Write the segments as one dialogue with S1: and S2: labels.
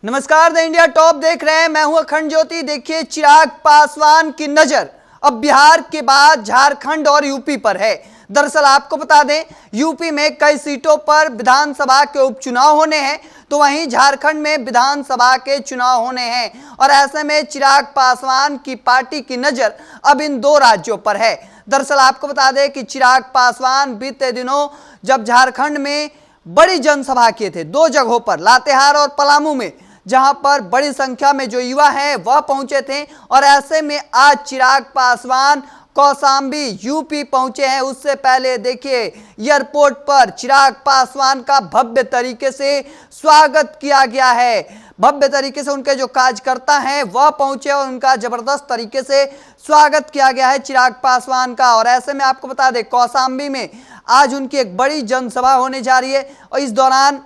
S1: नमस्कार, the India top देख रहे हैं। मैं हूं अखंड ज्योति। देखिए, चिराग पासवान की नजर अब बिहार के बाद झारखंड और यूपी पर है। दरअसल आपको बता दें, यूपी में कई सीटों पर विधानसभा के उपचुनाव होने हैं, तो वहीं झारखंड में विधानसभा के चुनाव होने हैं। और ऐसे में चिराग पासवान की पार्टी की नजर अब इन दो राज्यों पर है। दरअसल आपको बता दें कि चिराग पासवान बीते दिनों जब झारखंड में बड़ी जनसभा किए थे दो जगहों पर, लातेहार और पलामू में, जहां पर बड़ी संख्या में जो युवा हैं वह पहुंचे थे। और ऐसे में आज चिराग पासवान कौशांबी यूपी पहुंचे हैं। उससे पहले देखिए, एयरपोर्ट पर चिराग पासवान का भव्य तरीके से स्वागत किया गया है। भव्य तरीके से उनके जो कार्यकर्ता हैं वह पहुंचे और उनका जबरदस्त तरीके से स्वागत किया गया है चिराग पासवान का। और ऐसे में आपको बता दें, कौशांबी में आज उनकी एक बड़ी जनसभा होने जा रही है और इस दौरान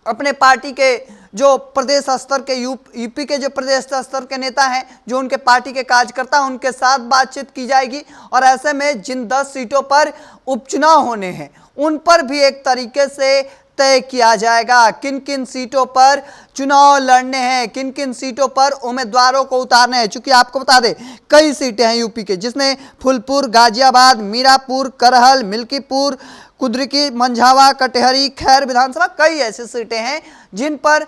S1: अपने पार्टी के जो प्रदेश स्तर के यूपी के जो प्रदेश स्तर के नेता हैं, जो उनके पार्टी के कार्यकर्ता, उनके साथ बातचीत की जाएगी। और ऐसे में जिन 10 सीटों पर उपचुनाव होने हैं उन पर भी एक तरीके से तय किया जाएगा किन किन सीटों पर चुनाव लड़ने हैं, किन किन सीटों पर उम्मीदवारों को उतारने हैं। चूंकि आपको बता दें, कई सीटें हैं यूपी के, जिसमें फूलपुर, गाजियाबाद, मीरापुर, करहल, मिल्कीपुर, कुद्रिकी, मंझावा, कटिहारी, खैर विधानसभा, कई ऐसी सीटें हैं जिन पर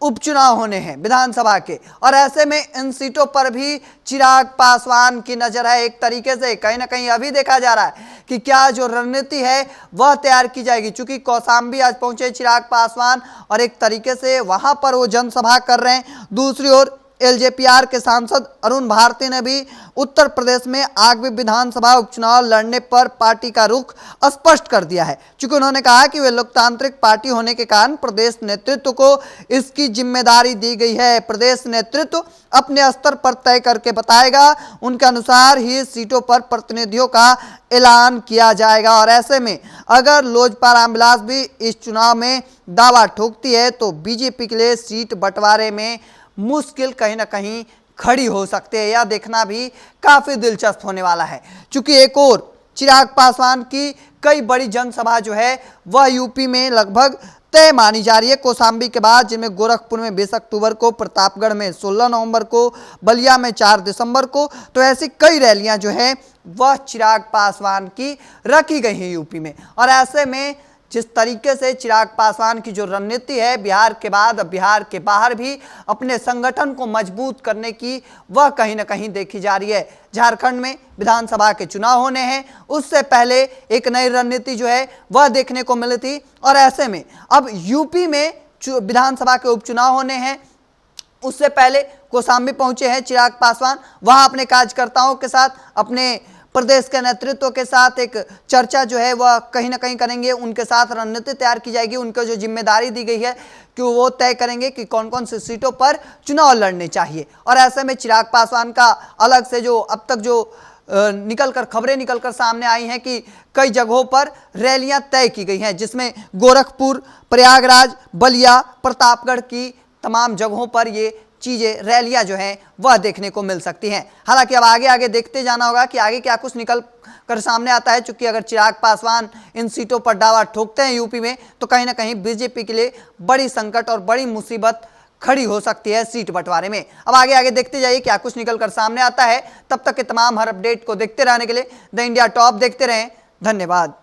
S1: उपचुनाव होने हैं विधानसभा के। और ऐसे में इन सीटों पर भी चिराग पासवान की नजर है। एक तरीके से कहीं ना कहीं अभी देखा जा रहा है कि क्या जो रणनीति है वह तैयार की जाएगी। चूंकि कौशांबी आज पहुंचे चिराग पासवान और एक तरीके से वहां पर वो जनसभा कर रहे हैं। दूसरी ओर एलजेपीआर के सांसद अरुण भारती ने भी उत्तर प्रदेश में आगामी विधानसभा उपचुनाव लड़ने पर पार्टी का रुख स्पष्ट कर दिया है। चूंकि उन्होंने कहा कि वे लोकतांत्रिक पार्टी होने के कारण प्रदेश नेतृत्व को इसकी जिम्मेदारी दी गई है। प्रदेश नेतृत्व अपने स्तर पर तय करके बताएगा, उनके अनुसार ही सीटों पर प्रतिनिधियों का ऐलान किया जाएगा। और ऐसे में अगर लोजपा रामविलास भी इस चुनाव में दावा ठोकती है तो बीजेपी के लिए सीट बंटवारे में मुश्किल कहीं ना कहीं खड़ी हो सकती है। यह देखना भी काफी दिलचस्प होने वाला है। चूंकि एक और चिराग पासवान की कई बड़ी जनसभा जो है वह यूपी में लगभग तय मानी जा रही है कौशांबी के बाद, जिनमें गोरखपुर में 20 अक्टूबर को, प्रतापगढ़ में 16 नवंबर को, बलिया में 4 दिसंबर को। तो ऐसी कई रैलियां जो है वह चिराग पासवान की रखी गई हैं यूपी में। और ऐसे में जिस तरीके से चिराग पासवान की जो रणनीति है बिहार के बाद अब बिहार के बाहर भी अपने संगठन को मजबूत करने की, वह कहीं ना कहीं देखी जा रही है। झारखंड में विधानसभा के चुनाव होने हैं, उससे पहले एक नई रणनीति जो है वह देखने को मिली थी। और ऐसे में अब यूपी में विधानसभा के उपचुनाव होने हैं, उससे पहले कौशांबी पहुंचे हैं चिराग पासवान। वहां अपने कार्यकर्ताओं के साथ, अपने प्रदेश के नेतृत्व के साथ एक चर्चा जो है वह कहीं ना कहीं करेंगे। उनके साथ रणनीति तैयार की जाएगी। उनको जो जिम्मेदारी दी गई है कि वो तय करेंगे कि कौन कौन सी सीटों पर चुनाव लड़ने चाहिए। और ऐसे में चिराग पासवान का अलग से जो अब तक जो खबरें निकलकर सामने आई हैं कि कई जगहों पर रैलियां तय की गई हैं, जिसमें गोरखपुर, प्रयागराज, बलिया, प्रतापगढ़ की तमाम जगहों पर ये चीजें, रैलियां जो हैं वह देखने को मिल सकती हैं। हालांकि अब आगे आगे देखते जाना होगा कि आगे क्या कुछ निकल कर सामने आता है। चूंकि अगर चिराग पासवान इन सीटों पर दावा ठोकते हैं यूपी में, तो कहीं ना कहीं बीजेपी के लिए बड़ी संकट और बड़ी मुसीबत खड़ी हो सकती है सीट बंटवारे में। अब आगे आगे देखते जाइए क्या कुछ निकल कर सामने आता है। तब तक के तमाम हर अपडेट को देखते रहने के लिए द इंडिया टॉप देखते रहें। धन्यवाद।